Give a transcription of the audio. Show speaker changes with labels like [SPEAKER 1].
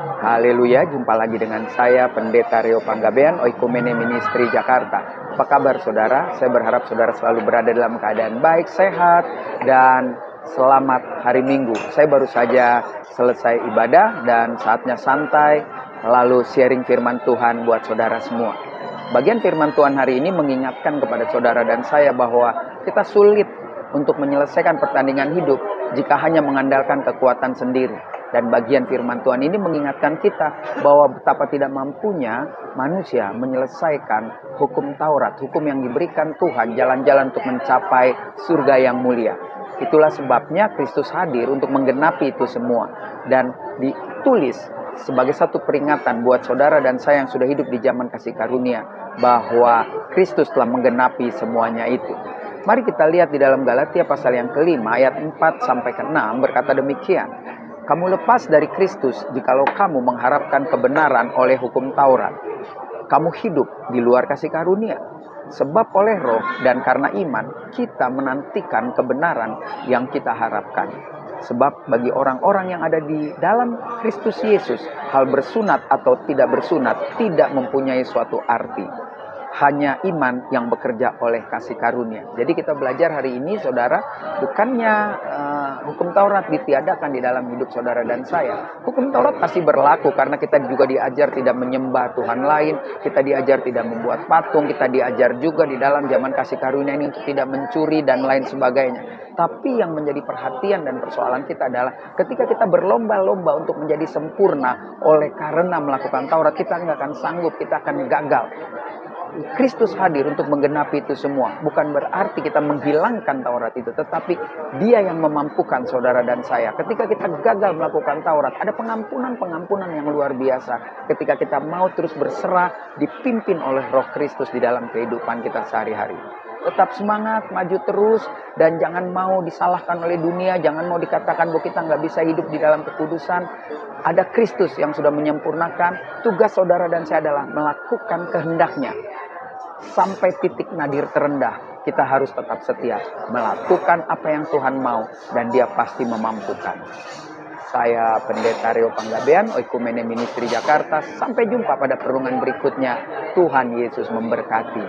[SPEAKER 1] Haleluya, jumpa lagi dengan saya Pendeta Rio Panggabean, Oikumene Ministry Jakarta. Apa kabar saudara? Saya berharap saudara selalu berada dalam keadaan baik, sehat, dan selamat hari Minggu. Saya baru saja selesai ibadah dan saatnya santai, lalu sharing firman Tuhan buat saudara semua. Bagian firman Tuhan hari ini mengingatkan kepada saudara dan saya bahwa kita sulit untuk menyelesaikan pertandingan hidup jika hanya mengandalkan kekuatan sendiri. Dan bagian firman Tuhan ini mengingatkan kita bahwa betapa tidak mampunya manusia menyelesaikan hukum Taurat, hukum yang diberikan Tuhan, jalan-jalan untuk mencapai surga yang mulia. Itulah sebabnya Kristus hadir untuk menggenapi itu semua. Dan ditulis sebagai satu peringatan buat saudara dan saya yang sudah hidup di zaman kasih karunia, bahwa Kristus telah menggenapi semuanya itu. Mari kita lihat di dalam Galatia pasal yang kelima ayat 4-6 berkata demikian. Kamu lepas dari Kristus jikalau kamu mengharapkan kebenaran oleh hukum Taurat. Kamu hidup di luar kasih karunia. Sebab oleh roh dan karena iman kita menantikan kebenaran yang kita harapkan. Sebab bagi orang-orang yang ada di dalam Kristus Yesus, hal bersunat atau tidak bersunat tidak mempunyai suatu arti. Hanya iman yang bekerja oleh kasih karunia. Jadi kita belajar hari ini saudara, bukannya hukum Taurat ditiadakan di dalam hidup saudara dan saya. Hukum Taurat pasti berlaku karena kita juga diajar tidak menyembah Tuhan lain. Kita diajar tidak membuat patung. Kita diajar juga di dalam zaman kasih karunia ini untuk tidak mencuri dan lain sebagainya. Tapi yang menjadi perhatian dan persoalan kita adalah ketika kita berlomba-lomba untuk menjadi sempurna oleh karena melakukan Taurat, kita nggak akan sanggup, kita akan gagal. Kristus hadir untuk menggenapi itu semua. Bukan berarti kita menghilangkan Taurat itu, tetapi Dia yang memampukan saudara dan saya. Ketika kita gagal melakukan Taurat, ada pengampunan yang luar biasa. Ketika kita mau terus berserah, dipimpin oleh Roh Kristus di dalam kehidupan kita sehari-hari. Tetap semangat, maju terus, dan jangan mau disalahkan oleh dunia. Jangan mau dikatakan bahwa kita nggak bisa hidup di dalam kekudusan. Ada Kristus yang sudah menyempurnakan. Tugas saudara dan saya adalah melakukan kehendaknya. Sampai titik nadir terendah, kita harus tetap setia melakukan apa yang Tuhan mau, dan Dia pasti memampukan. Saya Pendeta Rio Panggabean, Oikumene Ministry Jakarta. Sampai jumpa pada perundungan berikutnya. Tuhan Yesus memberkati.